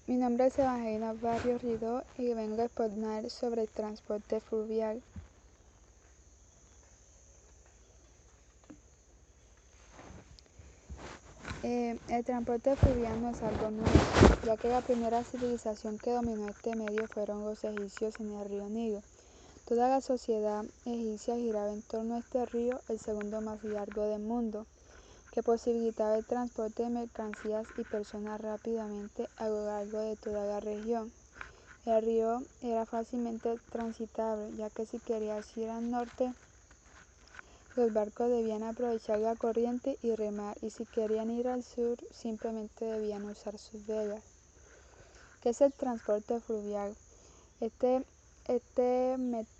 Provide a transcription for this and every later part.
Mi nombre es Evangelina Barrio Ridó y vengo a exponer sobre el transporte fluvial. El transporte fluvial no es algo nuevo, ya que la primera civilización que dominó este medio fueron los egipcios en el río Nilo. Toda la sociedad egipcia giraba en torno a este río, el segundo más largo del mundo, que posibilitaba el transporte de mercancías y personas rápidamente a lo largo de toda la región. El río era fácilmente transitable, ya que si querías ir al norte, los barcos debían aprovechar la corriente y remar, y si querían ir al sur, simplemente debían usar sus velas. ¿Qué es el transporte fluvial? Este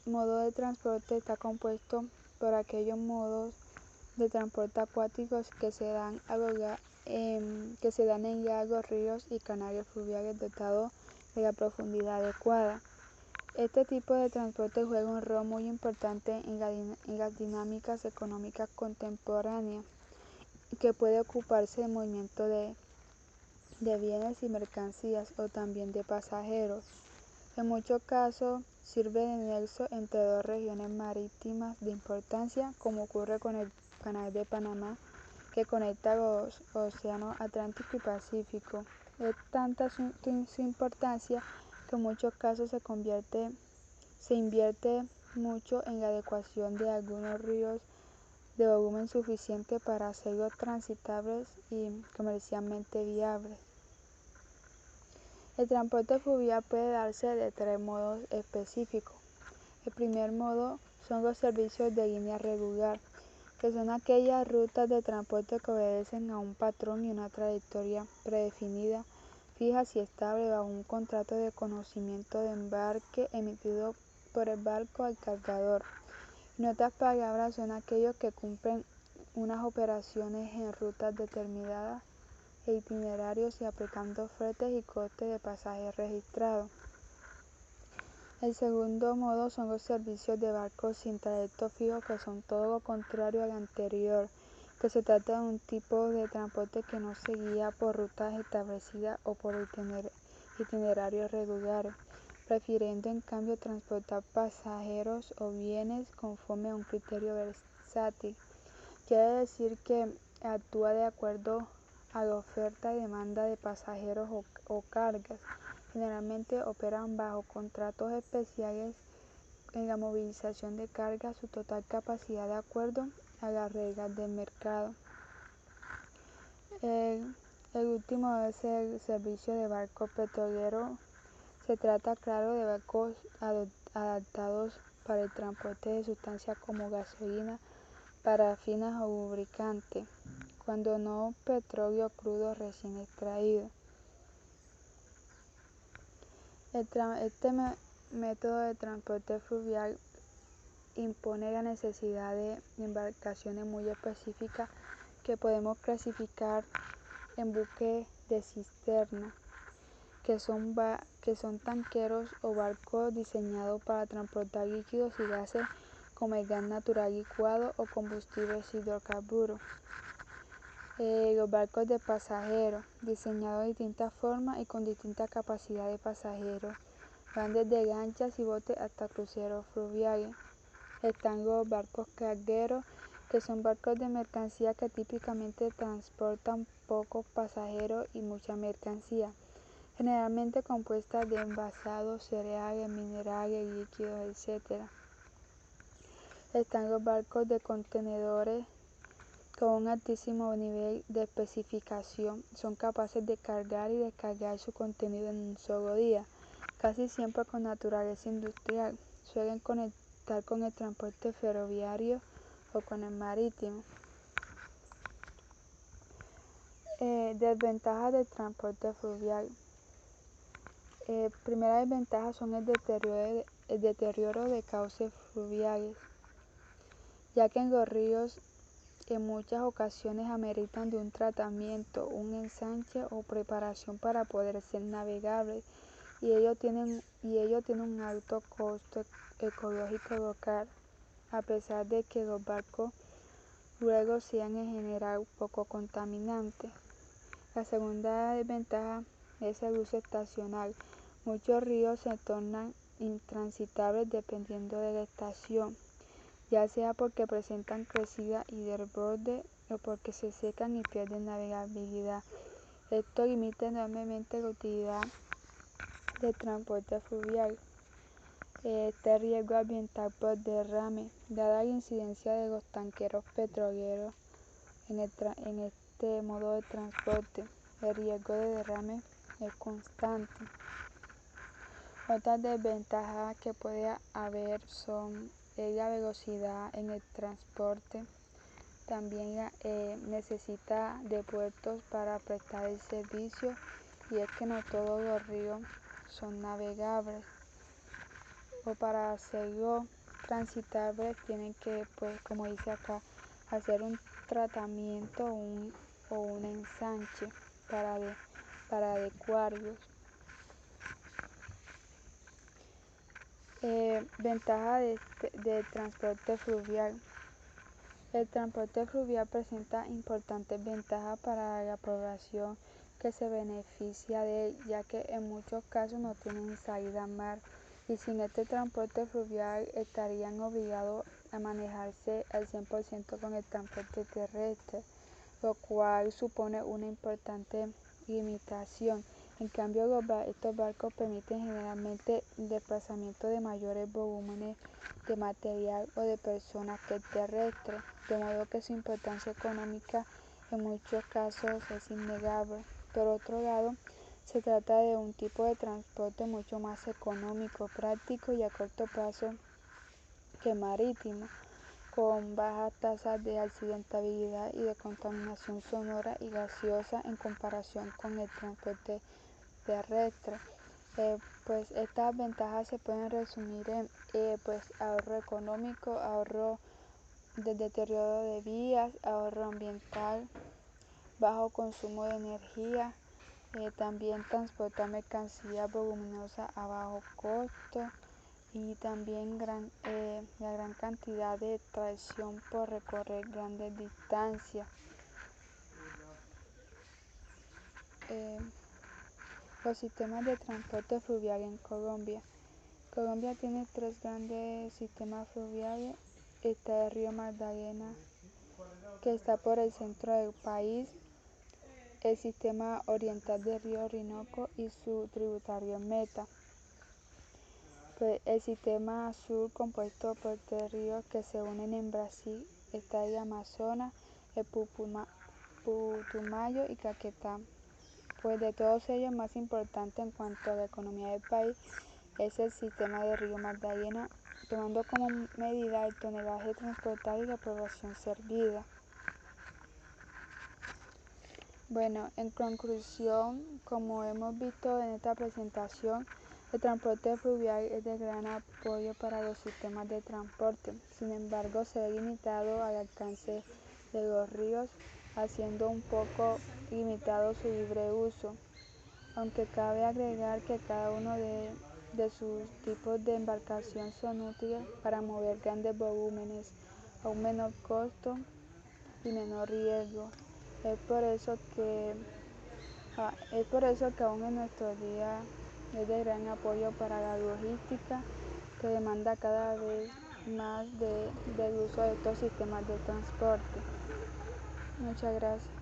modo de transporte está compuesto por aquellos modos de transporte acuáticos que se dan en lagos, ríos y canales fluviales dotados de la profundidad adecuada. Este tipo de transporte juega un rol muy importante en las dinámicas económicas contemporáneas, que puede ocuparse del movimiento de bienes y mercancías o también de pasajeros. En muchos casos sirve de nexo entre dos regiones marítimas de importancia, como ocurre con el Canal de Panamá, que conecta los océanos Atlántico y Pacífico. Es tanta su importancia que en muchos casos se invierte mucho en la adecuación de algunos ríos de volumen suficiente para hacerlos transitables y comercialmente viables. El transporte fluvial puede darse de tres modos específicos. El primer modo son los servicios de línea regular, que son aquellas rutas de transporte que obedecen a un patrón y una trayectoria predefinida, fijas y estable bajo un contrato de conocimiento de embarque emitido por el barco al cargador. En otras palabras, son aquellos que cumplen unas operaciones en rutas determinadas e itinerarios y aplicando fletes y costes de pasaje registrado. El segundo modo son los servicios de barcos sin trayecto fijo, que son todo lo contrario al anterior, que se trata de un tipo de transporte que no se guía por rutas establecidas o por itinerarios regulares, prefiriendo en cambio transportar pasajeros o bienes conforme a un criterio versátil. Quiere decir que actúa de acuerdo a la oferta y demanda de pasajeros o cargas. Generalmente operan bajo contratos especiales en la movilización de carga a su total capacidad de acuerdo a las reglas del mercado. El último es el servicio de barcos petroleros. Se trata, claro, de barcos adaptados para el transporte de sustancias como gasolina, parafinas o lubricante, cuando no petróleo crudo recién extraído. Este método de transporte fluvial impone la necesidad de embarcaciones muy específicas que podemos clasificar en buques de cisterna, que son tanqueros o barcos diseñados para transportar líquidos y gases como el gas natural licuado o combustibles hidrocarburos. Los barcos de pasajeros, diseñados de distintas formas y con distinta capacidad de pasajeros, van desde lanchas y botes hasta cruceros fluviales. Están los barcos cargueros, que son barcos de mercancía que típicamente transportan pocos pasajeros y mucha mercancía, generalmente compuesta de envasados, cereales, minerales, líquidos, etc. Están los barcos de contenedores con un altísimo nivel de especificación. Son capaces de cargar y descargar su contenido en un solo día, casi siempre con naturaleza industrial. Suelen conectar con el transporte ferroviario o con el marítimo. Desventajas del transporte fluvial. Primera desventaja son el deterioro de cauces fluviales, ya que en los ríos en muchas ocasiones ameritan de un tratamiento, un ensanche o preparación para poder ser navegables, y ello tiene un alto costo ecológico local, a pesar de que los barcos luego sean en general poco contaminantes. La segunda desventaja es el uso estacional. Muchos ríos se tornan intransitables dependiendo de la estación, ya sea porque presentan crecida y desborde o porque se secan y pierden navegabilidad. Esto limita enormemente la utilidad del transporte fluvial. Este riesgo ambiental por derrame, dada la incidencia de los tanqueros petroleros en este modo de transporte, el riesgo de derrame es constante. Otras desventajas que puede haber son la velocidad en el transporte. También necesita de puertos para prestar el servicio, y es que no todos los ríos son navegables, o para hacerlo transitable tienen que, pues como dice acá, hacer un tratamiento o un ensanche para adecuarlos. Ventaja del transporte fluvial. El transporte fluvial presenta importantes ventajas para la población que se beneficia de él, ya que en muchos casos no tienen salida al mar, y sin este transporte fluvial estarían obligados a manejarse al 100% con el transporte terrestre, lo cual supone una importante limitación. En cambio, estos barcos permiten generalmente el desplazamiento de mayores volúmenes de material o de personas que el terrestre, de modo que su importancia económica en muchos casos es innegable. Por otro lado, se trata de un tipo de transporte mucho más económico, práctico y a corto plazo que marítimo, con bajas tasas de accidentabilidad y de contaminación sonora y gaseosa en comparación con el transporte terrestre. Pues estas ventajas se pueden resumir en pues ahorro económico, ahorro de deterioro de vías, ahorro ambiental, bajo consumo de energía, también transportar mercancías voluminosas a bajo costo, y también la gran cantidad de tracción por recorrer grandes distancias. Los sistemas de transporte fluvial en Colombia. Colombia tiene tres grandes sistemas fluviales. Está el río Magdalena, que está por el centro del país, el sistema oriental del río Orinoco y su tributario Meta. Pues el sistema sur, compuesto por tres ríos que se unen en Brasil, está el Amazonas, el Putumayo y Caquetá. Pues de todos ellos, más importante en cuanto a la economía del país es el sistema del río Magdalena, tomando como medida el tonelaje transportado y la población servida. Bueno, en conclusión, como hemos visto en esta presentación, el transporte fluvial es de gran apoyo para los sistemas de transporte. Sin embargo, se ve limitado al alcance de los ríos, haciendo un poco limitado su libre uso, aunque cabe agregar que cada uno de sus tipos de embarcación son útiles para mover grandes volúmenes a un menor costo y menor riesgo. Es por eso que aún en nuestros días es de gran apoyo para la logística, que demanda cada vez más del uso de estos sistemas de transporte. Muchas gracias.